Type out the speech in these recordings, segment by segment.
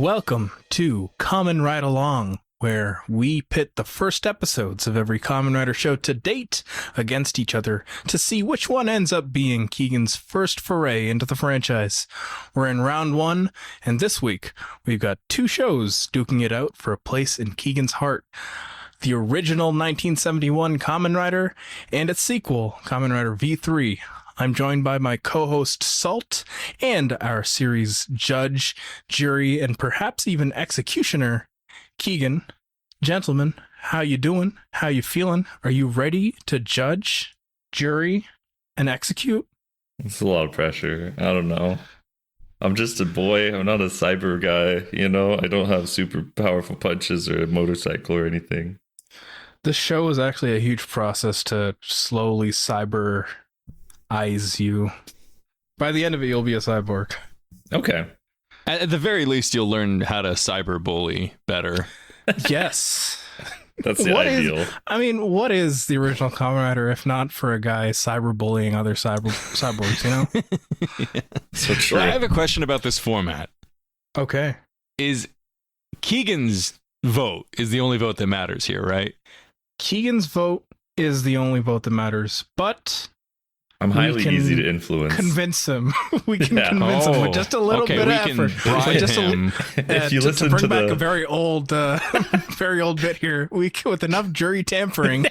Welcome to Kamen Ride Along, where we pit the first episodes of every Kamen Rider show to date against each other to see which one ends up being Keigen's first foray into the franchise. We're in round one, and this week we've got two shows duking it out for a place in Keigen's heart. The original 1971 Kamen Rider and its sequel, Kamen Rider V3. I'm joined by my co-host Salt and our series judge, jury, and perhaps even executioner, Keigen. Gentlemen, how you doing? How you feeling? Are you ready to judge, jury, and execute? It's a lot of pressure. I don't know. I'm just a boy. I'm not a cyber guy, you know? I don't have super powerful punches or a motorcycle or anything. This show is actually a huge process to slowly cyber eyes you. By the end of it, you'll be a cyborg. Okay. At the very least, you'll learn how to cyberbully better. Yes. That's the ideal. What is the original Kamen Rider if not for a guy cyberbullying other cyborgs, you know? Yeah. So true. I have a question about this format. Okay. Is Keigen's vote is the only vote that matters here, right? Keigen's vote is the only vote that matters, but I'm highly easy to influence. Convince him. We can convince him with just a little bit of effort. If you listen to bring back a very old bit here, with enough jury tampering.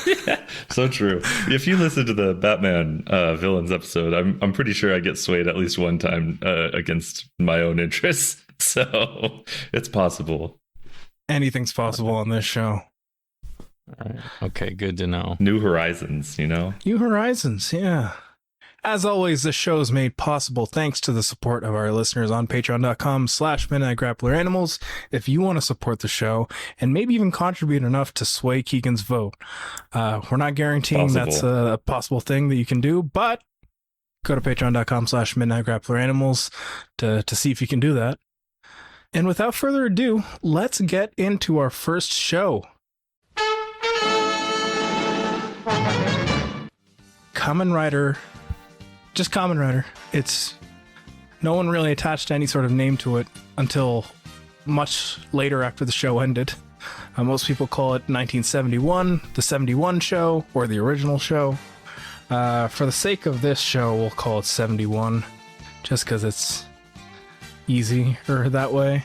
Yeah, so true. If you listen to the Batman villains episode, I'm pretty sure I get swayed at least one time against my own interests. So it's possible. Anything's possible on this show. Okay, good to know. New horizons, you know? New horizons, yeah. As always, this show is made possible thanks to the support of our listeners on patreon.com/midnightgrappleranimals. If you want to support the show and maybe even contribute enough to sway Keigen's vote, we're not guaranteeing that's a possible thing that you can do, but go to patreon.com/midnightgrappleranimals to see if you can do that. And without further ado, let's get into our first show. Kamen Rider, just Kamen Rider. It's no one really attached any sort of name to it until much later after the show ended. Most people call it 1971, the 71 show, or the original show. For the sake of this show, we'll call it 71, just because it's easier that way.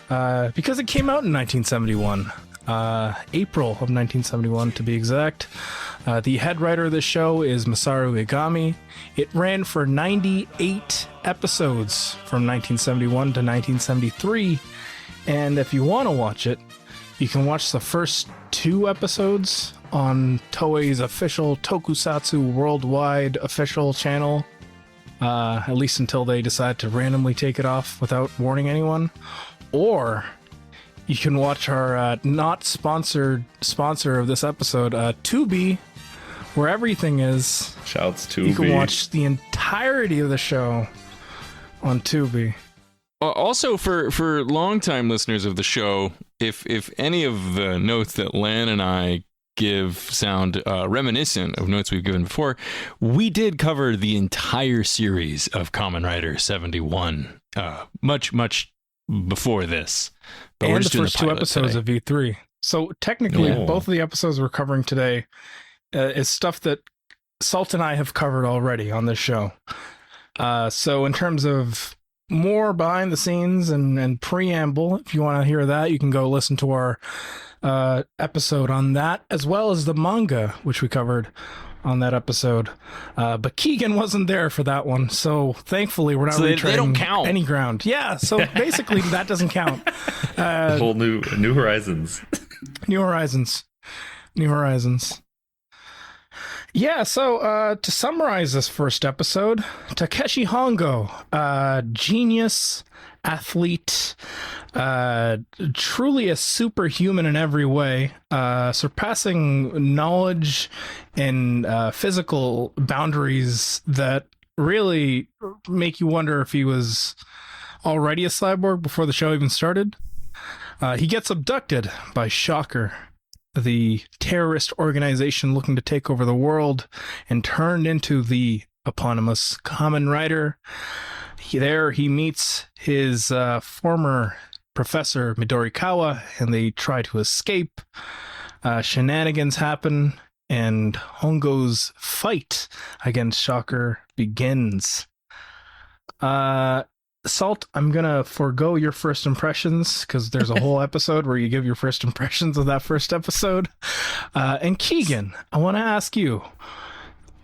Because it came out in 1971. April of 1971 to be exact. The head writer of the show is Masaru Igami. It ran for 98 episodes from 1971 to 1973. And if you want to watch it, you can watch the first 2 episodes on Toei's official Tokusatsu Worldwide official channel. At least until they decide to randomly take it off without warning anyone. Or you can watch our not sponsored sponsor of this episode, Tubi, where everything is. Shouts Tubi. You can watch the entirety of the show on Tubi. Also, for longtime listeners of the show, if any of the notes that Lan and I give sound reminiscent of notes we've given before, we did cover the entire series of Kamen Rider 71, much before this. But and the first 2 episodes of V3. So technically, both of the episodes we're covering today is stuff that Salt and I have covered already on this show. So in terms of more behind the scenes and preamble, if you want to hear that, you can go listen to our episode on that, as well as the manga, which we covered on that episode. But Keigen wasn't there for that one, so thankfully we're not retreading any ground. Yeah, so basically that doesn't count. Whole new horizons. New horizons. Yeah, so to summarize this first episode, Takeshi Hongo, genius, athlete, truly a superhuman in every way, surpassing knowledge and physical boundaries that really make you wonder if he was already a cyborg before the show even started. He gets abducted by Shocker, the terrorist organization looking to take over the world, and turned into the eponymous Kamen Rider. he meets his former professor Midorikawa, and they try to escape. Shenanigans happen, and Hongo's fight against Shocker begins. Salt, I'm gonna forego your first impressions because there's a whole episode where you give your first impressions of that first episode. And Keigen, I want to ask you,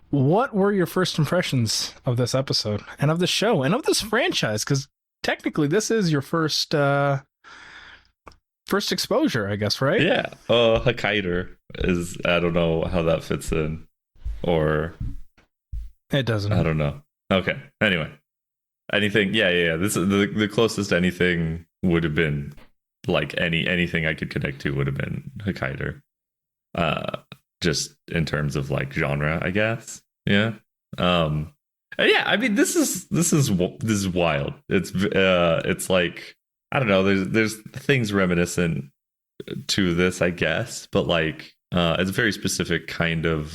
what were your first impressions of this episode and of the show and of this franchise? Because technically, this is your first exposure, I guess, right? Yeah. Hokkaido is, I don't know how that fits in, or It doesn't. I don't know. Okay. Anyway, anything? Yeah. This is the closest anything would have been, like anything I could connect to would have been Hokkaido. Just in terms of like genre, I guess. Yeah. Yeah. I mean, this is wild. It's like, I don't know. There's things reminiscent to this, I guess, but like it's a very specific kind of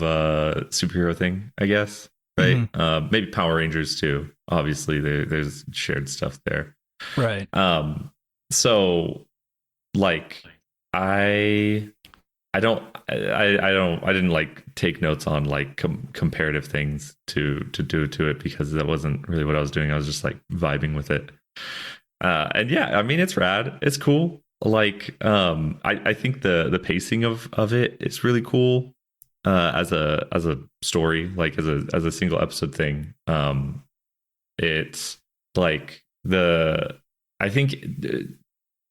superhero thing, I guess. Right? Mm-hmm. Maybe Power Rangers too. Obviously, there's shared stuff there. Right. So, like, I didn't like take notes on like comparative things to do to it because that wasn't really what I was doing. I was just like vibing with it. And yeah, I mean, it's rad. It's cool. Like, I think the pacing of it is really cool. As a story, like as a single episode thing. It's like I think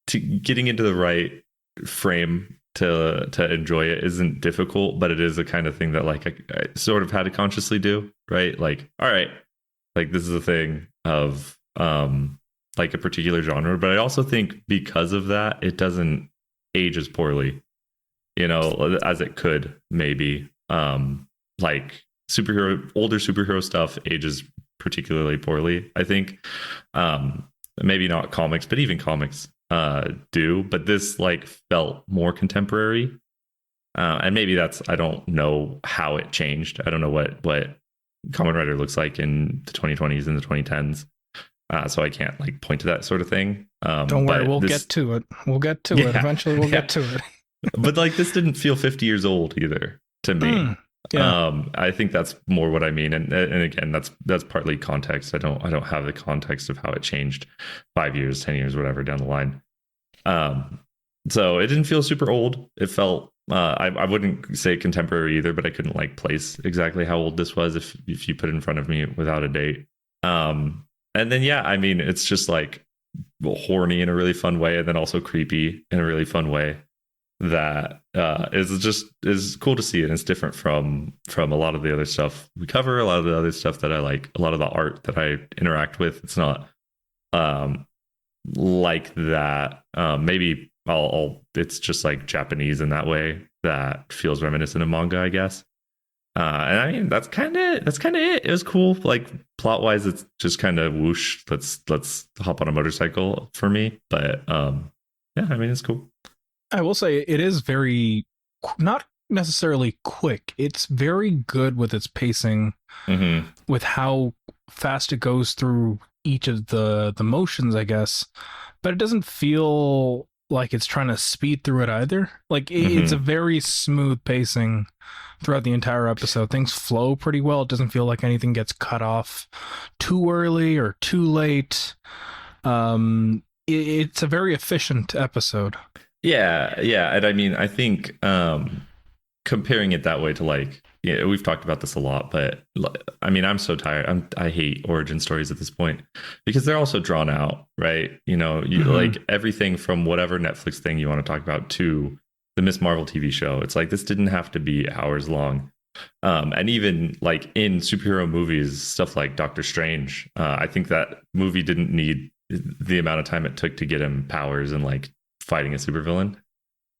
to getting into the right frame to enjoy it isn't difficult, but it is the kind of thing that like I sort of had to consciously do, right? Like, all right, like this is a thing of like a particular genre, but I also think because of that, it doesn't age as poorly, you know, as it could maybe. Like older superhero stuff ages particularly poorly, I think. Maybe not comics, but even comics do, but this like felt more contemporary. And maybe that's, I don't know how it changed. I don't know what Kamen Rider looks like in the 2020s and the 2010s. So I can't like point to that sort of thing. Don't worry, we'll get to it. We'll get to it. Eventually we'll get to it. But like this didn't feel 50 years old either to me. Yeah. I think that's more what I mean. And again, that's partly context. I don't have the context of how it changed 5 years, 10 years, whatever down the line. So it didn't feel super old. It felt, I wouldn't say contemporary either, but I couldn't like place exactly how old this was if you put it in front of me without a date. And then, yeah, I mean, it's just like horny in a really fun way, and then also creepy in a really fun way. That is cool to see, and it's different from a lot of the other stuff we cover, a lot of the other stuff that I like, a lot of the art that I interact with. It's not like that. Maybe it's just like Japanese in that way that feels reminiscent of manga, I guess. And I mean that's kind of it. It was cool. Like plot wise, it's just kind of whoosh. Let's hop on a motorcycle for me. But yeah, I mean it's cool. I will say it is very, not necessarily quick. It's very good with its pacing, with how fast it goes through each of the motions, I guess. But it doesn't feel like it's trying to speed through it either. Like it's a very smooth pacing throughout the entire episode. Things flow pretty well. It doesn't feel like anything gets cut off too early or too late. It's a very efficient episde. Yeah. And I mean, I think comparing it that way to like, yeah, we've talked about this a lot, but I mean, I'm so tired. I hate origin stories at this point because they're also drawn out, right? You know, like everything from whatever Netflix thing you want to talk about to the Miss Marvel TV show. It's like this didn't have to be hours long. And even like in superhero movies, stuff like Doctor Strange, I think that movie didn't need the amount of time it took to get him powers and like fighting a supervillain.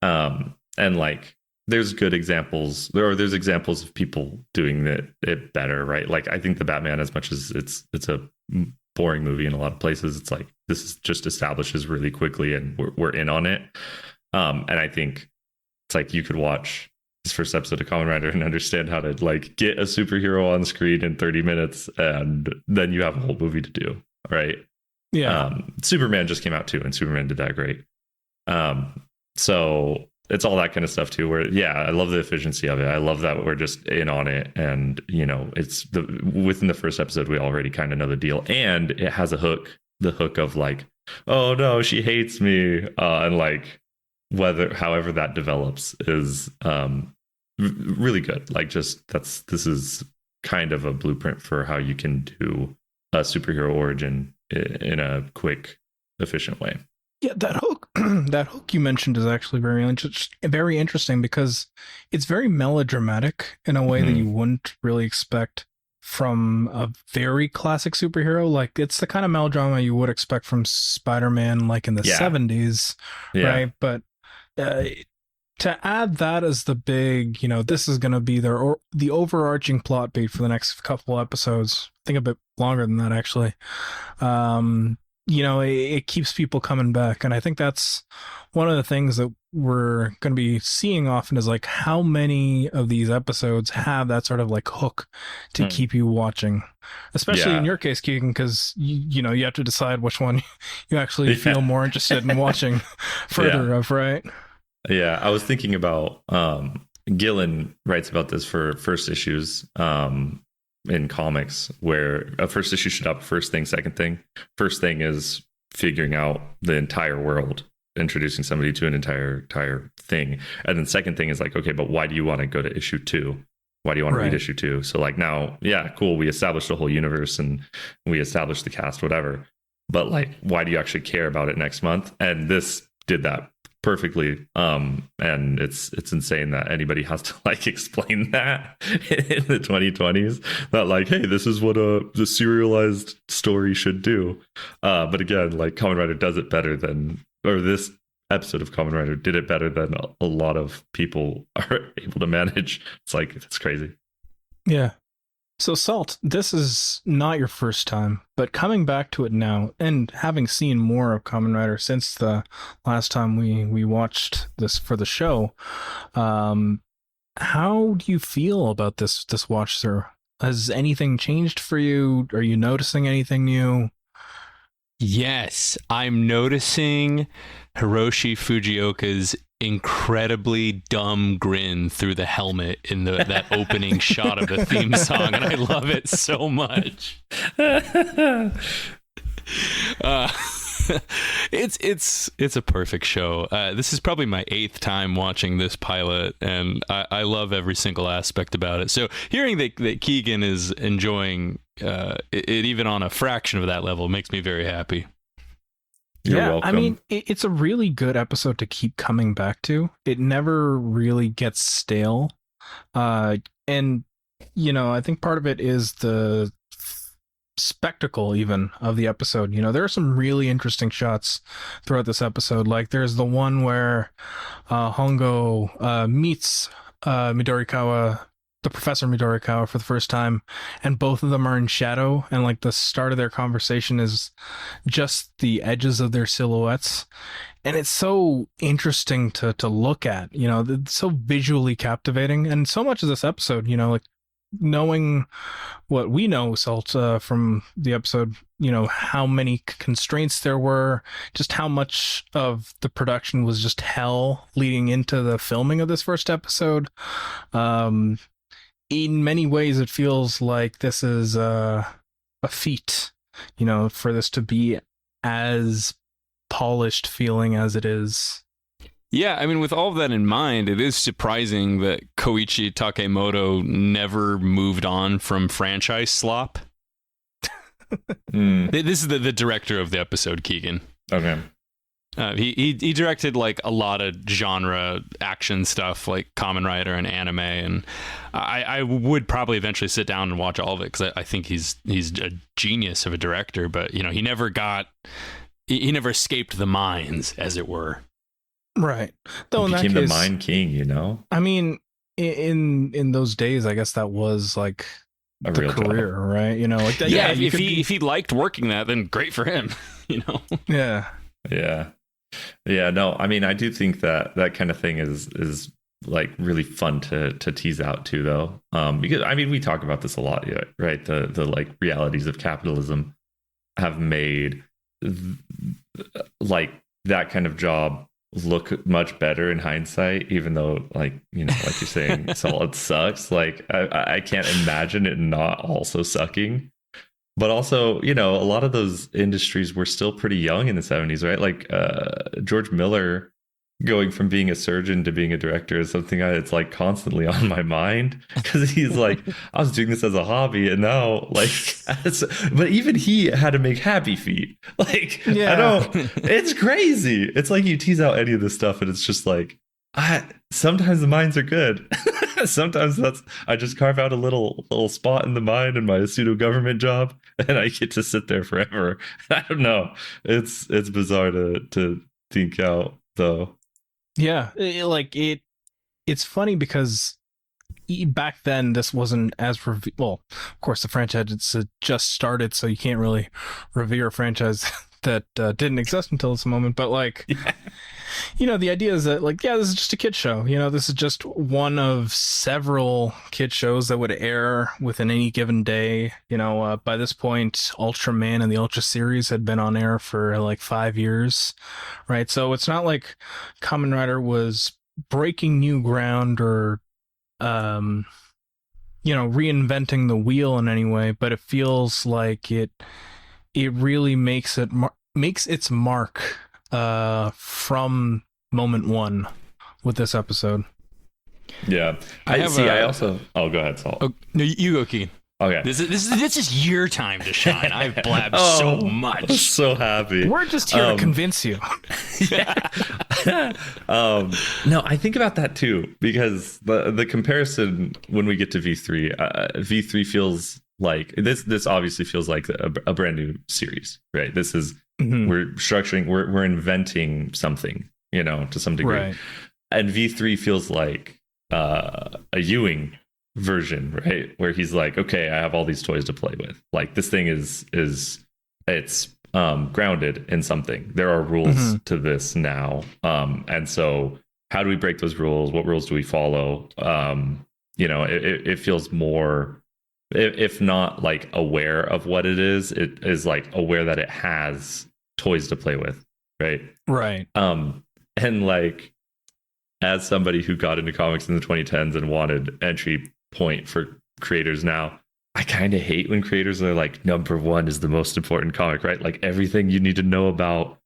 And like there's good examples, there's examples of people doing it better, right? Like I think the Batman, as much as it's a boring movie in a lot of places, it's like this is just establishes really quickly and we're in on it. And I think it's like you could watch this first episode of Kamen Rider and understand how to like get a superhero on screen in 30 minutes, and then you have a whole movie to do. right? Yeah. Superman just came out too, and Superman did that great. So it's all that kind of stuff too, where, yeah, I love the efficiency of it. I love that we're just in on it. And, it's within the first episode, we already kind of know the deal, and it has a hook, the hook of like, oh no, she hates me. And like, however that develops is, really good. Like, this is kind of a blueprint for how you can do a superhero origin in a quick, efficient way. Yeah, that hook, that hook you mentioned is actually very interesting because it's very melodramatic in a way that you wouldn't really expect from a very classic superhero. Like, it's the kind of melodrama you would expect from Spider-Man, like in the 70s, right? But to add that as the big, this is going to be the overarching plot beat for the next couple episodes. I think a bit longer than that, actually. It keeps people coming back. And I think that's one of the things that we're going to be seeing often is like how many of these episodes have that sort of like hook to keep you watching, especially in your case, Keigen, because you have to decide which one you actually feel more interested in watching further of, right? Yeah, I was thinking about Gillen writes about this for first issues in comics, where a first issue should have first thing, second thing. First thing is figuring out the entire world, introducing somebody to an entire thing, and then second thing is like, okay, but why do you want to go to issue 2? Why do you want to read issue 2? So like now, yeah, cool, we established the whole universe and we established the cast, whatever. But like, why do you actually care about it next month? And this did that perfectly. And it's insane that anybody has to like explain that in the 2020s, that like, hey, this is what the serialized story should do. But again, like, Kamen Rider does it better than, or this episode of Kamen Rider did it better than a lot of people are able to manage. It's like, it's crazy. Yeah. So Salt, this is not your first time, but coming back to it now and having seen more of Kamen Rider since the last time we watched this for the show, how do you feel about this watch through? Has anything changed for you? Are you noticing anything new? Yes, I'm noticing Hiroshi Fujioka's incredibly dumb grin through the helmet in that opening shot of the theme song, and I love it so much. It's a perfect show. This is probably my 8th time watching this pilot, and I love every single aspect about it. So hearing that Keigen is enjoying it even on a fraction of that level makes me very happy. You're welcome. I mean, it's a really good episode to keep coming back to. It never really gets stale. And, I think part of it is the spectacle even of the episode. There are some really interesting shots throughout this episode. Like, there's the one where Hongo meets Midorikawa, the Professor Midorikawa, for the first time, and both of them are in shadow, and like the start of their conversation is just the edges of their silhouettes, and it's so interesting to look at. It's so visually captivating, and so much of this episode, like knowing what we know, Salt, from the episode, how many constraints there were, just how much of the production was just hell leading into the filming of this first episode. In many ways, it feels like this is a feat, for this to be as polished feeling as it is. Yeah, I mean, with all of that in mind, it is surprising that Koichi Takemoto never moved on from franchise slop. This is the director of the episode, Keigen. Okay. He directed like a lot of genre action stuff like Kamen Rider and anime, and I would probably eventually sit down and watch all of it because I think he's a genius of a director, but he never escaped the mines, as it were. Right. Though he became the Mine King, I mean, in those days, I guess that was like a the real career, job. right? Like that. Yeah, if he liked working that, then great for him. Yeah. Yeah. No, I mean, I do think that kind of thing is like really fun to tease out too, though. Because I mean, we talk about this a lot, right? The like realities of capitalism. have made like that kind of job look much better in hindsight, even though like you're saying Solid sucks. Like I can't imagine it not also sucking. But also, a lot of those industries were still pretty young in the 70s, right? Like George Miller going from being a surgeon to being a director is something that's like constantly on my mind, because he's like, I was doing this as a hobby, and now like, but even he had to make Happy Feet. Like, yeah. It's crazy. It's like you tease out any of this stuff, and it's just like, sometimes the minds are good. Sometimes I just carve out a little spot in the mind in my pseudo government job, and I get to sit there forever. I don't know. It's bizarre to think out though. Yeah, it's funny because back then this wasn't as well. Of course, the franchise had just started, so you can't really revere a franchise that didn't exist until this moment. But like, the idea is that like, this is just a kid show. This is just one of several kid shows that would air within any given day. By this point, Ultraman and the Ultra series had been on air for like 5 years, right? So it's not like Kamen Rider was breaking new ground or reinventing the wheel in any way, but it feels like it really makes its mark from moment one with this episode. Yeah, I also. Oh, go ahead, Salt. Oh, no, you go, Keigen. Okay. This is your time to shine. I've blabbed so much. I'm so happy. We're just here to convince you. No, I think about that too, because the comparison when we get to V3, V3 feels like this obviously feels like a brand new series, right? This is we're structuring, we're inventing something, to some degree, right. And V3 feels like a Ewing version, right, where he's like, okay, I have all these toys to play with. Like this thing is it's grounded in something. There are rules to this now, and so how do we break those rules? What rules do we follow? It feels more, if not like aware of what it is like aware that it has toys to play with, right. And like, as somebody who got into comics in the 2010s and wanted entry point for creators now, I kind of hate when creators are like, number one is the most important comic, right? Like everything you need to know about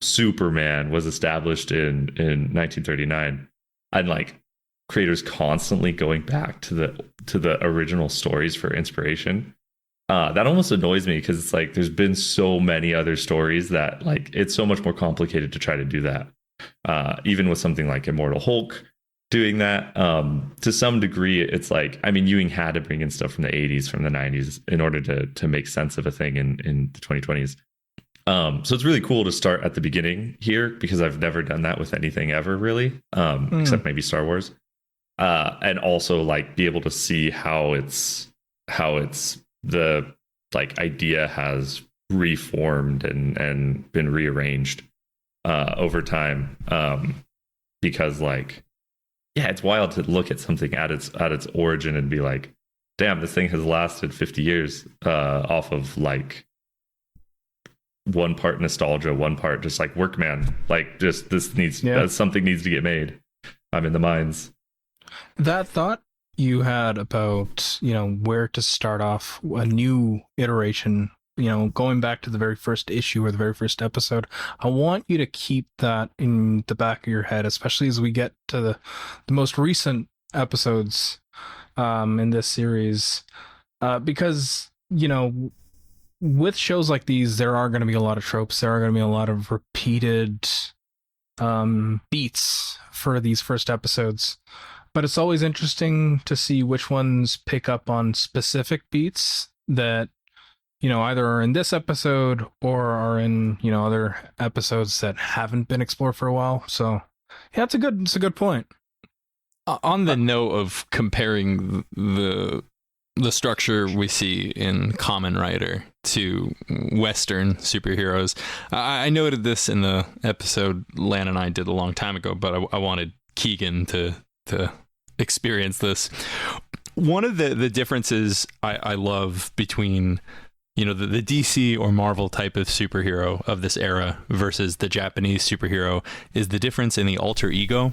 Superman was established in 1939, and like creators constantly going back to the original stories for inspiration. That almost annoys me, because it's like there's been so many other stories that like it's so much more complicated to try to do that. Even with something like Immortal Hulk doing that, to some degree, it's like, I mean, Ewing had to bring in stuff from the 80s, from the 90s in order to make sense of a thing in the 2020s. So it's really cool to start at the beginning here, because I've never done that with anything ever, really, except maybe Star Wars. And also like be able to see how it's the like idea has reformed and been rearranged over time, because like, it's wild to look at something at its origin and be like, damn, this thing has lasted 50 years off of like one part nostalgia, one part just like workman, like just something needs to get made. I'm in the mines. That thought you had about where to start off a new iteration, going back to the very first issue or the very first episode, I want you to keep that in the back of your head, especially as we get to the most recent episodes in this series, because with shows like these, there are going to be a lot of tropes. There are going to be a lot of repeated beats for these first episodes, but it's always interesting to see which ones pick up on specific beats that either are in this episode or are in, other episodes that haven't been explored for a while. So yeah, it's a good point. On the note of comparing the structure we see in Kamen Rider to Western superheroes, I noted this in the episode Lan and I did a long time ago, but I wanted Keigen to experience this. One of the differences I love between the DC or Marvel type of superhero of this era versus the Japanese superhero is the difference in the alter ego.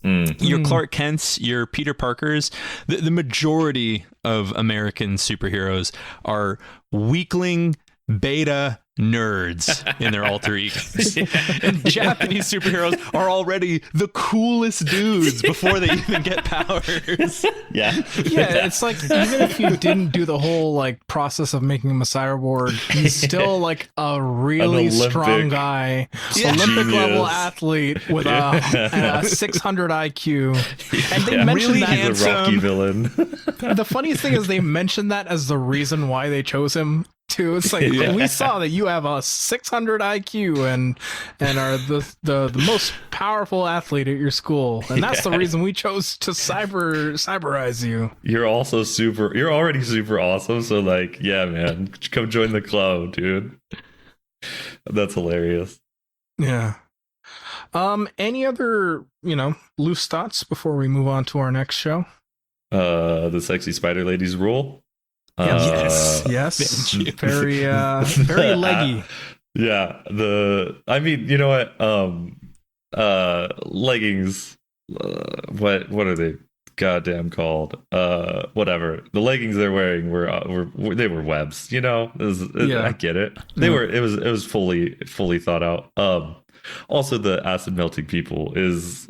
Your Clark Kent's, your Peter Parker's, the majority of American superheroes are weakling beta nerds in their alter egos. And Japanese superheroes are already the coolest dudes before they even get powers. Yeah. Yeah, it's like, even if you didn't do the whole like process of making him a cyborg, he's still like a really strong guy, Olympic level athlete with a 600 IQ. And they mentioned really that He's a Rocky villain. The funniest thing is they mentioned that as the reason why they chose him too. It's like, we saw that you have a 600 IQ and are the most powerful athlete at your school, and that's the reason we chose to cyberize you. You're already super awesome, so like, yeah, man, come join the club, dude. That's hilarious. Yeah. Any other, loose thoughts before we move on to our next show? The sexy spider ladies rule. Yes. Very very leggy. Yeah. You know what? Leggings. What are they goddamn called? Whatever. The leggings they're wearing they were webs. I get it. It was fully thought out. Also, the acid melting people that's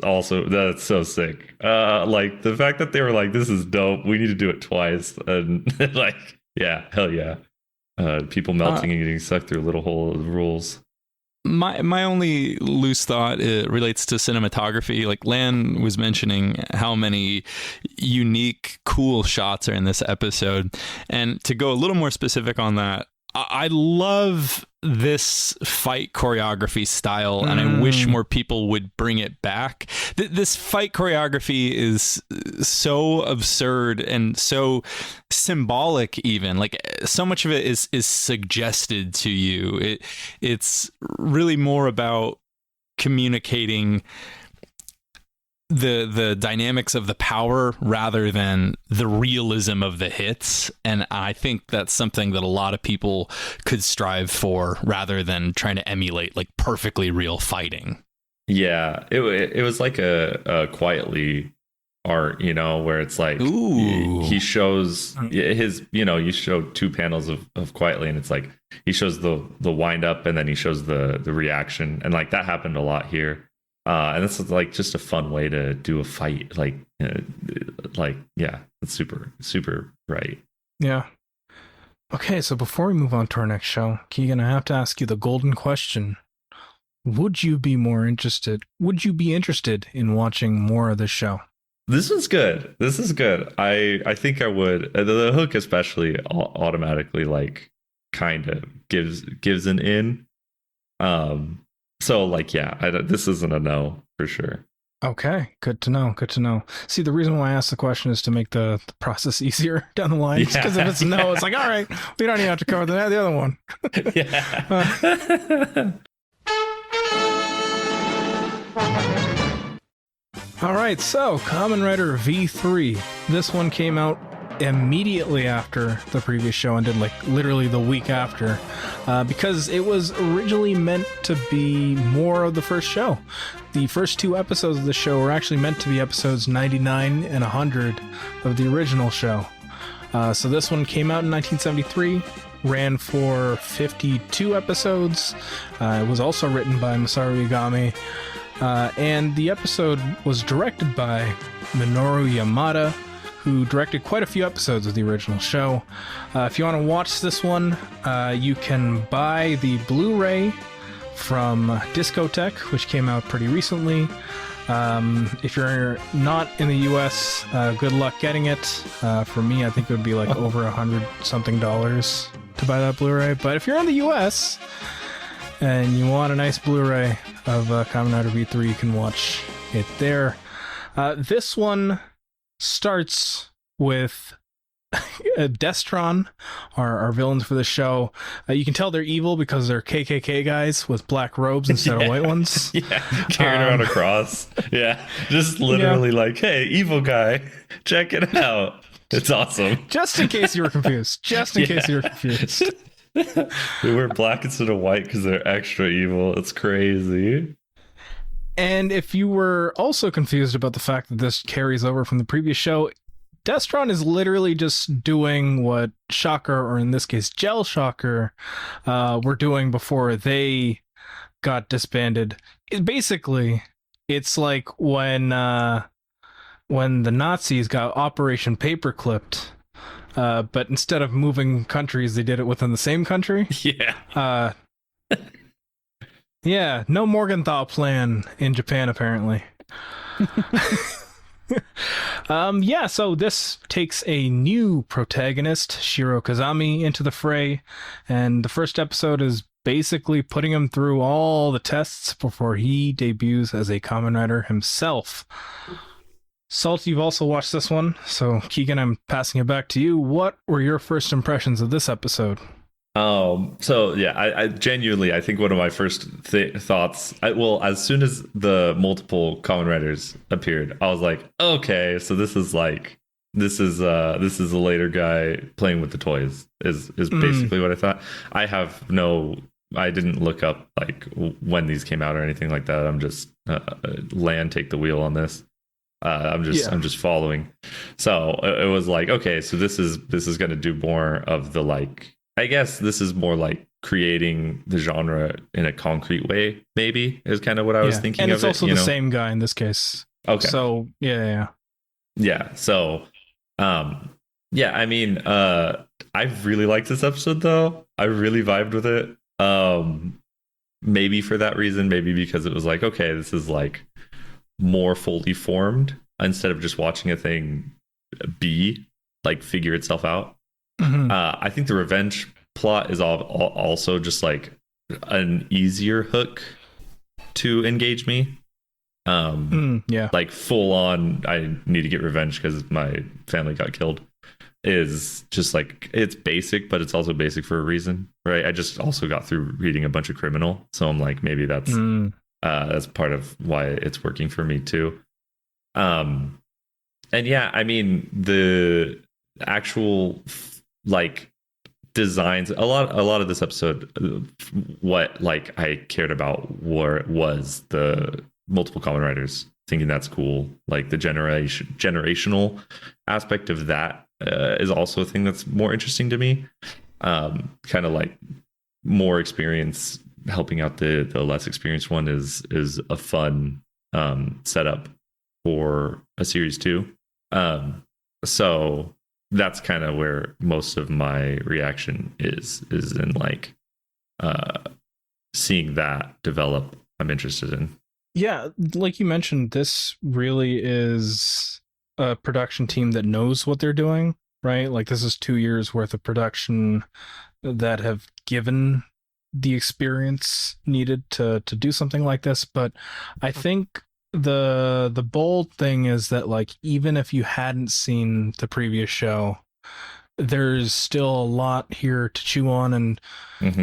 so sick. Like the fact that they were like, this is dope, we need to do it twice, and like, yeah, hell yeah. People melting and getting sucked through a little hole of the rules. My only loose thought relates to cinematography. Like Lan was mentioning how many unique, cool shots are in this episode, and to go a little more specific on that, I love this fight choreography style, and I wish more people would bring it back. This fight choreography is so absurd and so symbolic, even. Like, so much of it is suggested to you. It's really more about communicating the dynamics of the power rather than the realism of the hits, and I think that's something that a lot of people could strive for rather than trying to emulate like perfectly real fighting. Yeah, it was like a quietly art, where it's like, he shows his, you show two panels of quietly, and it's like he shows the wind up and then he shows the reaction, and like that happened a lot here. And this is like just a fun way to do a fight. Yeah, it's super, super right. Yeah. Okay, so before we move on to our next show, Keigen, I have to ask you the golden question. Would you be interested in watching more of this show? This is good. I think I would. The hook especially automatically like kind of gives an in. So like, yeah, this isn't a no for sure. Okay, good to know. See, the reason why I asked the question is to make the process easier down the line. Because if it's no, it's like, all right, we don't even have to cover the other one. Yeah. All right, so Kamen Rider V3. This one came out immediately after the previous show ended, like literally the week after, because it was originally meant to be more of the first show. The first two episodes of the show were actually meant to be episodes 99 and 100 of the original show. So this one came out in 1973, ran for 52 episodes. It was also written by Masaru Yagami, and the episode was directed by Minoru Yamada, who directed quite a few episodes of the original show. If you want to watch this one, you can buy the Blu-ray from Discotech, which came out pretty recently. If you're not in the US, good luck getting it. For me, I think it would be like over $100-something to buy that Blu-ray. But if you're in the US and you want a nice Blu-ray of Kamen Rider V3, you can watch it there. This one starts with Destron, our villains for the show. You can tell they're evil because they're KKK guys with black robes instead of white ones. Yeah, carrying around a cross. Yeah, just literally like, hey, evil guy, check it out. It's awesome. Just in case you were confused. They wear black instead of white because they're extra evil. It's crazy. And if you were also confused about the fact that this carries over from the previous show, Destron is literally just doing what Shocker, or in this case, Gel Shocker, were doing before they got disbanded. Basically, it's like when the Nazis got Operation Paperclipped, but instead of moving countries, they did it within the same country. Yeah. Yeah, no Morgenthau plan in Japan, apparently. Yeah, so this takes a new protagonist, Shiro Kazami, into the fray, and the first episode is basically putting him through all the tests before he debuts as a Kamen Rider himself. Salt, you've also watched this one, so Keigen, I'm passing it back to you. What were your first impressions of this episode? So yeah, I genuinely, I think one of my first thoughts, as soon as the multiple Kamen Riders appeared, I was like, okay, so this is a later guy playing with the toys is basically what I thought. I didn't look up like when these came out or anything like that. I'm just Lan, take the wheel on this. I'm just following. So it was like, okay, so this is going to do more of the like. I guess this is more like creating the genre in a concrete way, maybe, is kind of what I was thinking of. And it's also the same guy in this case. Okay. So, yeah. So, I mean, I really liked this episode, though. I really vibed with it. Maybe for that reason, maybe because it was like, okay, this is like more fully formed instead of just watching a thing figure itself out. Mm-hmm. I think the revenge plot is also just like an easier hook to engage me. Like full on, I need to get revenge because my family got killed. Is just like, it's basic, but it's also basic for a reason, right? I just also got through reading a bunch of Criminal, so I'm like, maybe that's part of why it's working for me too. And yeah, I mean the actual like designs, a lot of this episode, what like I cared about was the multiple Kamen Riders, thinking that's cool. Like the generational aspect of that is also a thing that's more interesting to me. Kind of like more experience helping out the less experienced one is a fun setup for a series too. So that's kind of where most of my reaction is in like seeing that develop. I'm interested in. Yeah, like you mentioned, this really is a production team that knows what they're doing, right? Like this is 2 years worth of production that have given the experience needed to do something like this. But I think the bold thing is that like even if you hadn't seen the previous show, there's still a lot here to chew on and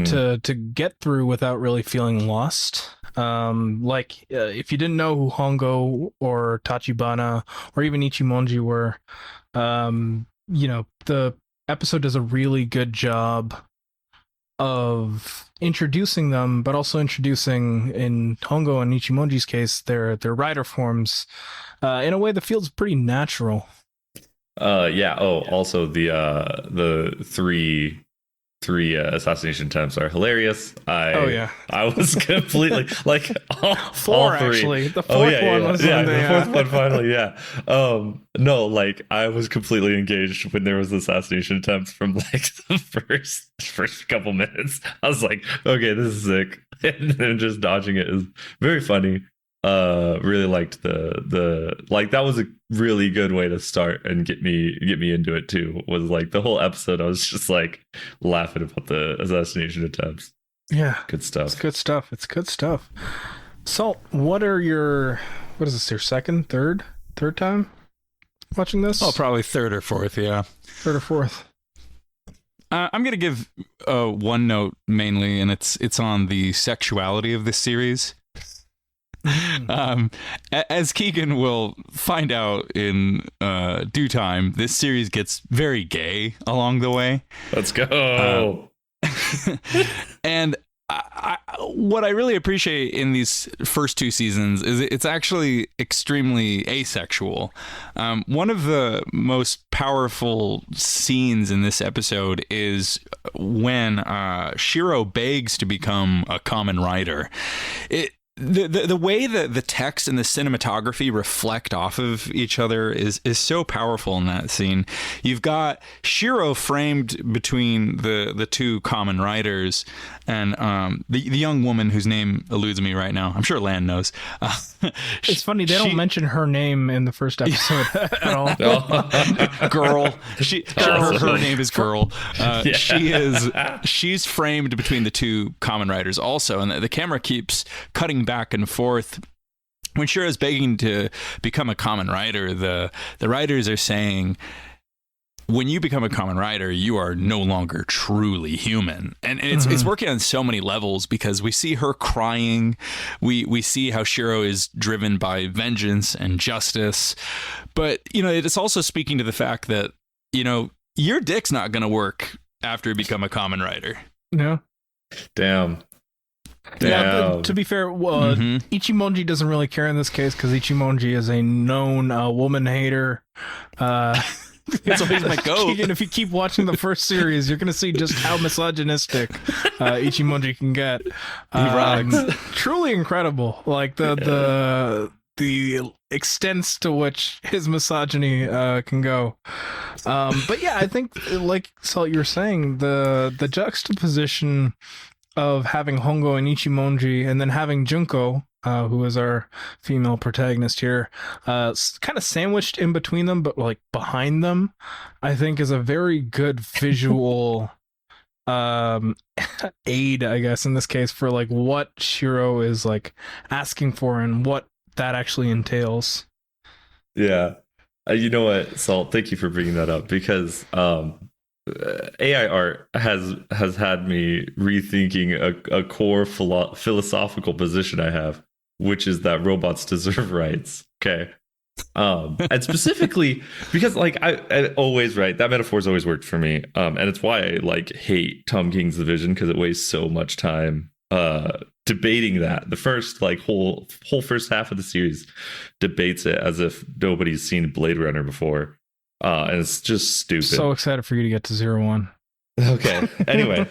to get through without really feeling lost. If you didn't know who Hongo or Tachibana or even Ichimonji were, the episode does a really good job of introducing them, but also introducing, in Hongo and Ichimonji's case, their rider forms in a way that feels pretty natural. Also the three assassination attempts are hilarious. I was completely like all three. Actually, the fourth one was the fourth one finally. No, like I was completely engaged when there was assassination attempts from like the first couple minutes. I was like, okay, this is sick, and then just dodging it is very funny. Really liked the like, that was a really good way to start and get me into it too. Was like the whole episode I was just like laughing about the assassination attempts. Yeah, good stuff. It's good stuff. So what is this, your third time watching this? Oh, probably third or fourth. Yeah, third or fourth. I'm gonna give one note mainly, and it's on the sexuality of this series. As Keigen will find out in due time, this series gets very gay along the way. Let's go. And what I really appreciate in these first two seasons is it's actually extremely asexual. One of the most powerful scenes in this episode is when Shiro begs to become a Kamen Rider. The way that the text and the cinematography reflect off of each other is so powerful in that scene. You've got Shiro framed between the two Kamen Riders and the young woman whose name eludes me right now. I'm sure Lan knows. It's funny, they don't mention her name in the first episode at all. Girl. Her name is Girl. She's framed between the two Kamen Riders also, and the camera keeps cutting back and forth. When Shiro's begging to become a Kamen Rider, the writers are saying, when you become a Kamen Rider, you are no longer truly human. And it's working on so many levels, because we see her crying. We see how Shiro is driven by vengeance and justice. But, it's also speaking to the fact that, your dick's not going to work after you become a Kamen Rider. No. Damn. Yeah, to be fair, Ichimonji doesn't really care in this case, because Ichimonji is a known woman hater. That's always my go. Keigen, if you keep watching the first series, you're going to see just how misogynistic Ichimonji can get. He rocks. Truly incredible. Like the extents to which his misogyny can go. But yeah, I think, like Salt, you were saying, the juxtaposition of having Hongo and Ichimonji, and then having Junko, who is our female protagonist here, kind of sandwiched in between them, but like behind them, I think is a very good visual aid, I guess, in this case, for like what Shiro is like asking for and what that actually entails. Yeah. You know what, Salt, thank you for bringing that up, because AI art has had me rethinking a core philosophical position I have, which is that robots deserve rights. Okay. And specifically because, like, I always, right, that metaphor's always worked for me. And it's why I like hate Tom King's Division, because it wastes so much time debating that. The first like whole first half of the series debates it as if nobody's seen Blade Runner before. And it's just stupid. So excited for you to get to 01. Okay. Anyway,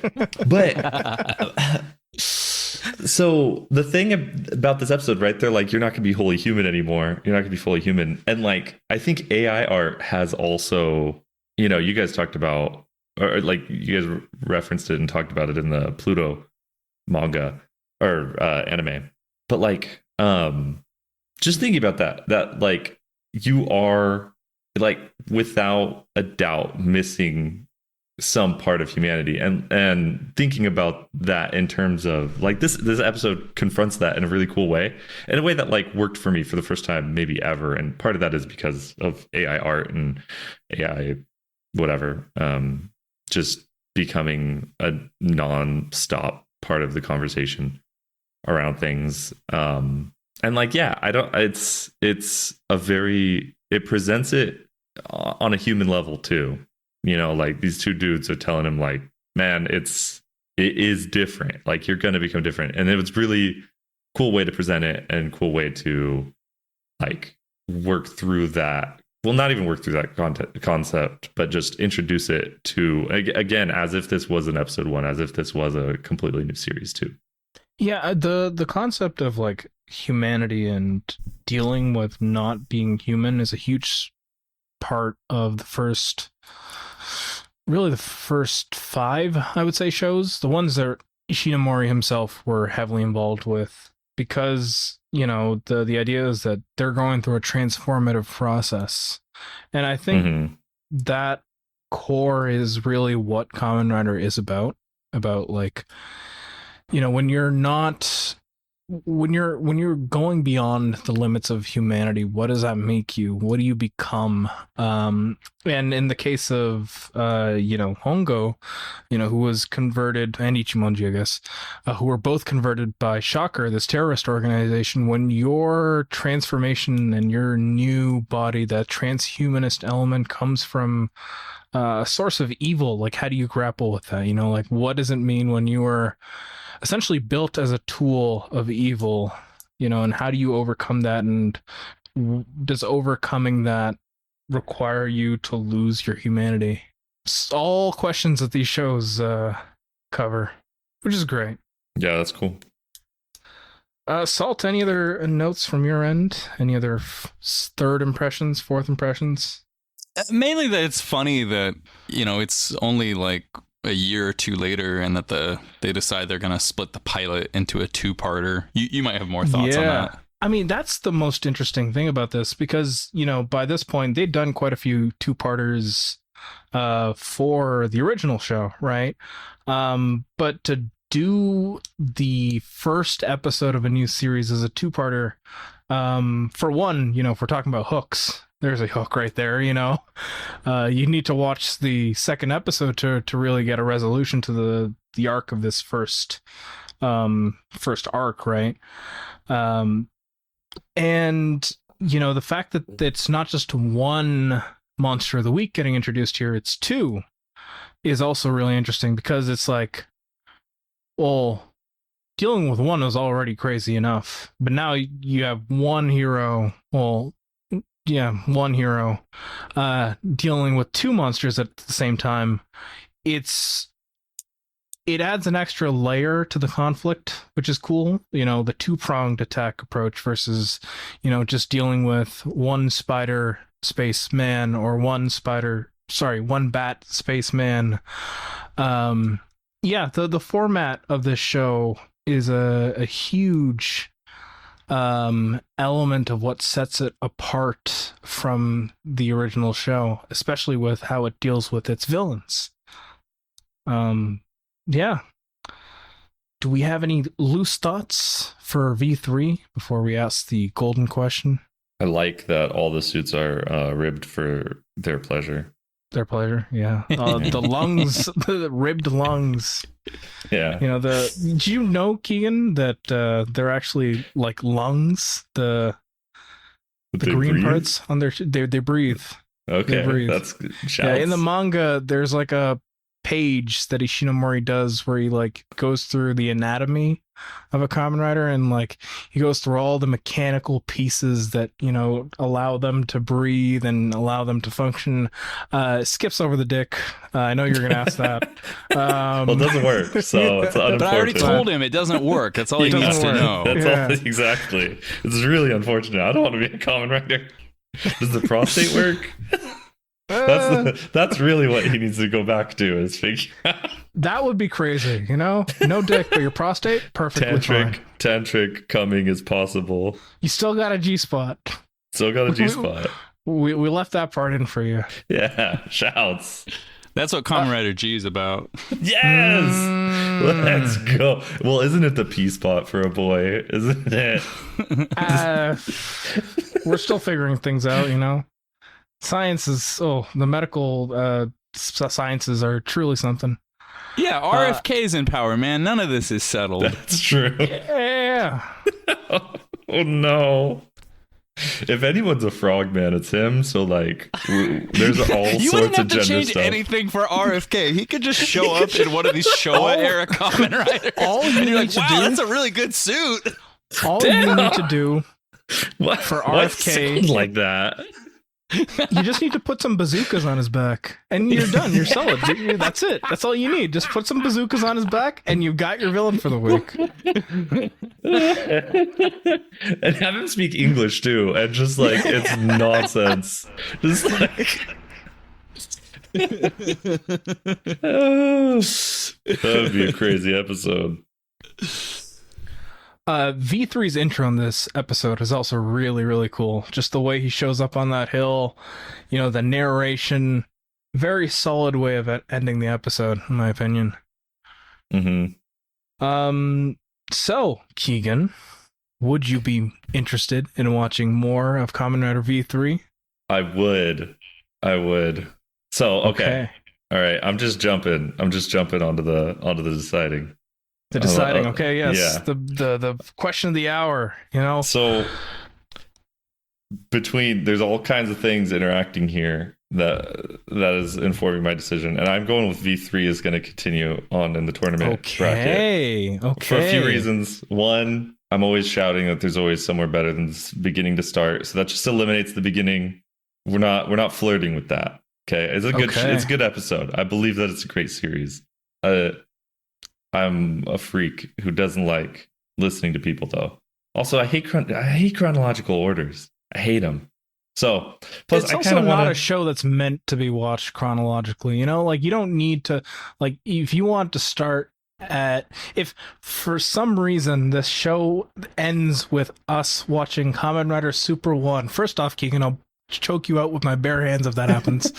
but so the thing about this episode, right? They're like, you're not going to be wholly human anymore. You're not going to be fully human. And like, I think AI art has also, you guys talked about, or like you guys referenced it and talked about it in the Pluto manga or anime. But like, just thinking about that like you are, like, without a doubt missing some part of humanity, and thinking about that in terms of like this episode confronts that in a really cool way, in a way that like worked for me for the first time maybe ever. And part of that is because of AI art and AI whatever just becoming a non-stop part of the conversation around things. And like, yeah, it presents it on a human level too. Like these two dudes are telling him like, man, it is different. Like, you're going to become different. And it was really cool way to present it, and cool way to like work through that. Well, not even work through that concept, but just introduce it to, again, as if this was an episode 1, as if this was a completely new series too. Yeah, the concept of like humanity and dealing with not being human is a huge part of the first 5, I would say, shows. The ones that Ishinomori himself were heavily involved with, because the idea is that they're going through a transformative process, and I think that core is really what Kamen Rider is about like, when you're not when you're going beyond the limits of humanity, what does that make you? What do you become? And in the case of Hongo, who was converted, and Ichimonji, I guess, who were both converted by Shocker, this terrorist organization. When your transformation and your new body, that transhumanist element, comes from a source of evil, like how do you grapple with that? Like what does it mean when you are essentially built as a tool of evil, and how do you overcome that? And does overcoming that require you to lose your humanity? It's all questions that these shows cover, which is great. Yeah, that's cool. Salt, any other notes from your end? Any other third impressions, fourth impressions? Mainly that it's funny that, it's only like a year or two later and that they decide they're going to split the pilot into a two-parter. You might have more thoughts on that. I mean, that's the most interesting thing about this because, by this point, they'd done quite a few two-parters for the original show, right? But to do the first episode of a new series as a two-parter, for one, if we're talking about hooks, there's a hook right there, you need to watch the second episode to really get a resolution to the arc of this first arc, right? And the fact that it's not just one monster of the week getting introduced here, it's two, is also really interesting because it's like, well, dealing with one was already crazy enough, but now you have one hero, one hero dealing with two monsters at the same time. It adds an extra layer to the conflict, which is cool. The two-pronged attack approach versus, just dealing with one spider spaceman or one bat spaceman. The format of this show is a huge element of what sets it apart from the original show, especially with how it deals with its villains. Do we have any loose thoughts for V3 before we ask the golden question? I like that all the suits are ribbed for their pleasure. Their pleasure, yeah. The lungs, the ribbed lungs. Yeah. Do you know, Keigen, that they're actually like lungs? The green parts on they breathe. Okay, they breathe. That's shouts. Yeah. In the manga, there's like a page that Ishinomori does where he like goes through the anatomy of a Kamen Rider and like he goes through all the mechanical pieces that allow them to breathe and allow them to function. Skips over the dick. I know you're gonna ask that. Well, it doesn't work, so it's unimportant. But I already told him it doesn't work. That's all he needs to know. That's all, exactly. It's really unfortunate. I don't want to be a Kamen Rider. Does the prostate work? That's really what he needs to go back to is figure out. That would be crazy, no dick, but your prostate perfectly fine. Tantric coming is possible. You still got a G-spot. Still got a G-spot. We left that part in for you. Yeah, shouts. That's what Kamen Rider G is about. Yes, let's go. Well, isn't it the P spot for a boy? Isn't it? We're still figuring things out, Science is the medical sciences are truly something. Yeah, RFK's in power, man. None of this is settled. That's true. Yeah. Oh no. If anyone's a frogman, it's him. So like, there's all you sorts of wouldn't have to gender change stuff. anything for RFK. He could just show up in one of these Showa era Kamen Riders. All you and you're need like, to wow, do, that's a really good suit. All you need to do What for what RFK sounds like that? You just need to put some bazookas on his back, and you're done. You're solid. That's it. That's all you need. Just put some bazookas on his back, and you've got your villain for the week. And have him speak English too, and just like it's nonsense. Just like that'd be a crazy episode. V3's intro in this episode is also really, really cool. Just the way he shows up on that hill, the narration, very solid way of ending the episode, in my opinion. Mm-hmm. So, Keigen, would you be interested in watching more of Kamen Rider V3? I would. So okay. All right. I'm just jumping onto the deciding. The deciding. Okay. Yes. Yeah. The question of the hour. So there's all kinds of things interacting here that is informing my decision, and I'm going with V3 is going to continue on in the tournament bracket. Okay. For a few reasons. One, I'm always shouting that there's always somewhere better than this beginning to start, so that just eliminates the beginning. We're not flirting with that. Okay, it's a good episode. I believe that it's a great series. I'm a freak who doesn't like listening to people, though. Also, I hate chronological orders. I hate them. So, plus, it's I also not a show that's meant to be watched chronologically. Like you don't need to. Like if you want to start if for some reason this show ends with us watching Kamen Rider Super 1. First off, Keigen, I'll choke you out with my bare hands if that happens.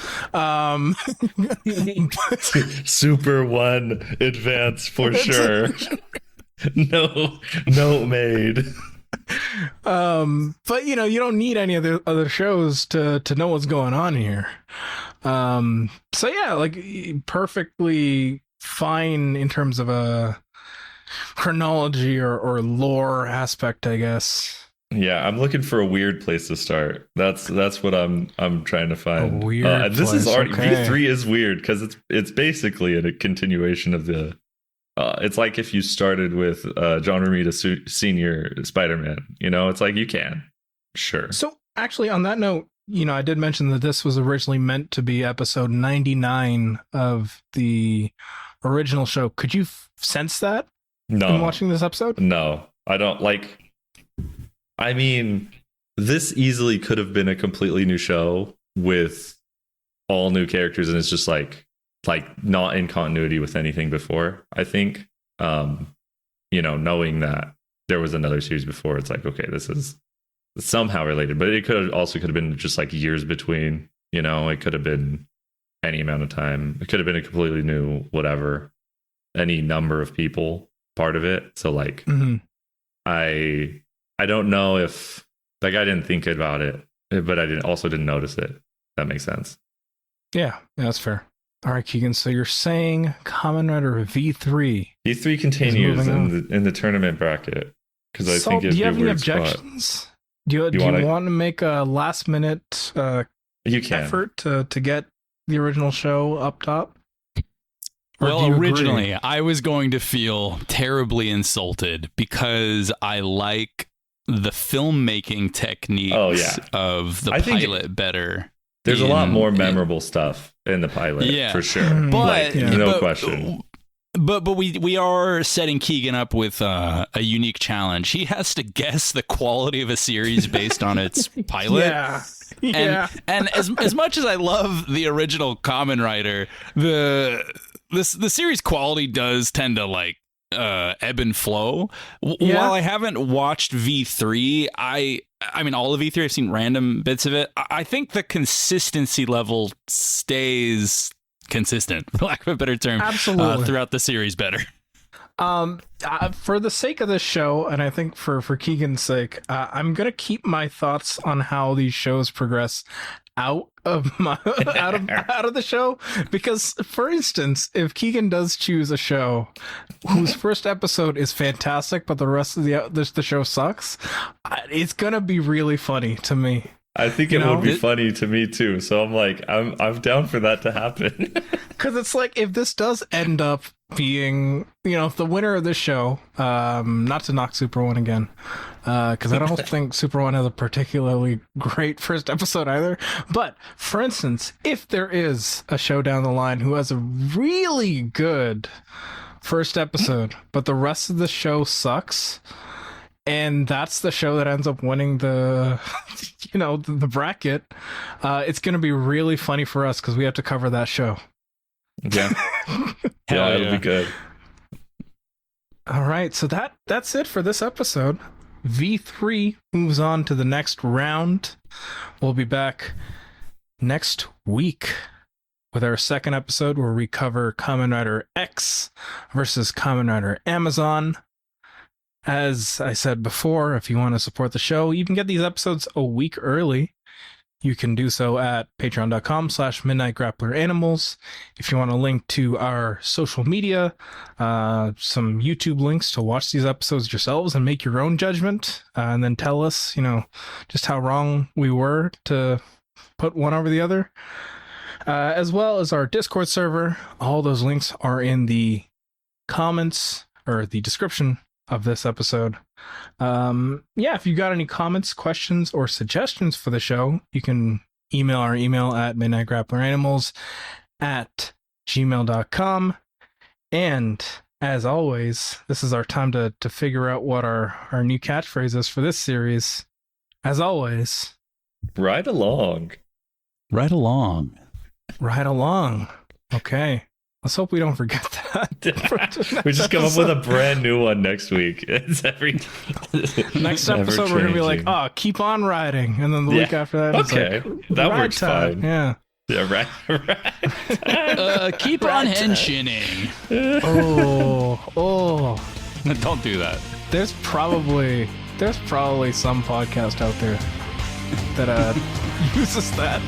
Super 1 advance for sure. No made. But you don't need any of the other shows to know what's going on here. So yeah, like perfectly fine in terms of a chronology or lore aspect, I guess. Yeah, I'm looking for a weird place to start. That's what I'm trying to find. A weird this place. is already Okay. V3 is weird because it's basically a continuation of the. It's like if you started with John Romita Senior Spider-Man. It's like you can, sure. So actually, on that note, I did mention that this was originally meant to be episode 99 of the original show. Could you sense that in watching this episode? No, I don't like. I mean, this easily could have been a completely new show with all new characters, and it's just like not in continuity with anything before. I think, knowing that there was another series before, it's like, okay, this is somehow related, but it could have been just like years between. It could have been any amount of time. It could have been a completely new whatever, any number of people part of it. So like, I don't know if I didn't think about it, but I didn't notice it. That makes sense. Yeah, that's fair. All right, Keigen. So you're saying Kamen Rider V3. V3 continues in the tournament bracket because I think it'd do you be a have any weird objections? spot. Do you want to make a last minute effort to get the original show up top? Well, originally I was going to feel terribly insulted because I like the filmmaking techniques of the pilot better. There's a lot more memorable stuff in the pilot, for sure. But no question. But we are setting Keigen up with a unique challenge. He has to guess the quality of a series based on its pilot. Yeah. And as much as I love the original Kamen Rider, the series quality does tend to ebb and flow. While I haven't watched V3, I mean all of V3, I've seen random bits of it. I think the consistency level stays consistent, for lack of a better term, absolutely, throughout the series better. For the sake of this show, and I think for Keigen's sake, I'm gonna keep my thoughts on how these shows progress out of the show, because for instance, if Keigen does choose a show whose first episode is fantastic but the rest of the show sucks, it's gonna be really funny to me. I think it would be funny to me too, so I'm down for that to happen. Because it's like, if this does end up being, if the winner of this show, not to knock Super 1 again, because I don't think Super 1 has a particularly great first episode either. But for instance, if there is a show down the line who has a really good first episode, but the rest of the show sucks, and that's the show that ends up winning the the bracket, it's going to be really funny for us because we have to cover that show. Yeah. It'll be good. All right, so that's it for this episode. V3 moves on to the next round. We'll be back next week with our second episode where we cover Kamen Rider X versus Kamen Rider Amazon. As I said before, if you want to support the show, you can get these episodes a week early. You can do so at patreon.com/midnightgrappleranimals. If you want a link to our social media, some YouTube links to watch these episodes yourselves and make your own judgment, and then tell us, just how wrong we were to put one over the other, as well as our Discord server. All those links are in the comments or the description of this episode. If you got any comments, questions, or suggestions for the show, you can email our email at midnightgrappleranimals@gmail.com. And as always, this is our time to figure out what our new catchphrase is for this series. As always, Ride along. Right along. ride along. Okay. Let's hope we don't forget that. We just come up with a brand new one next week. It's Next episode, we're going to be like, keep on riding. And then the week after that, it's okay. like, That ride works time. fine. Yeah. Yeah, right. Keep on henshining. Oh. Don't do that. There's probably some podcast out there that uses that.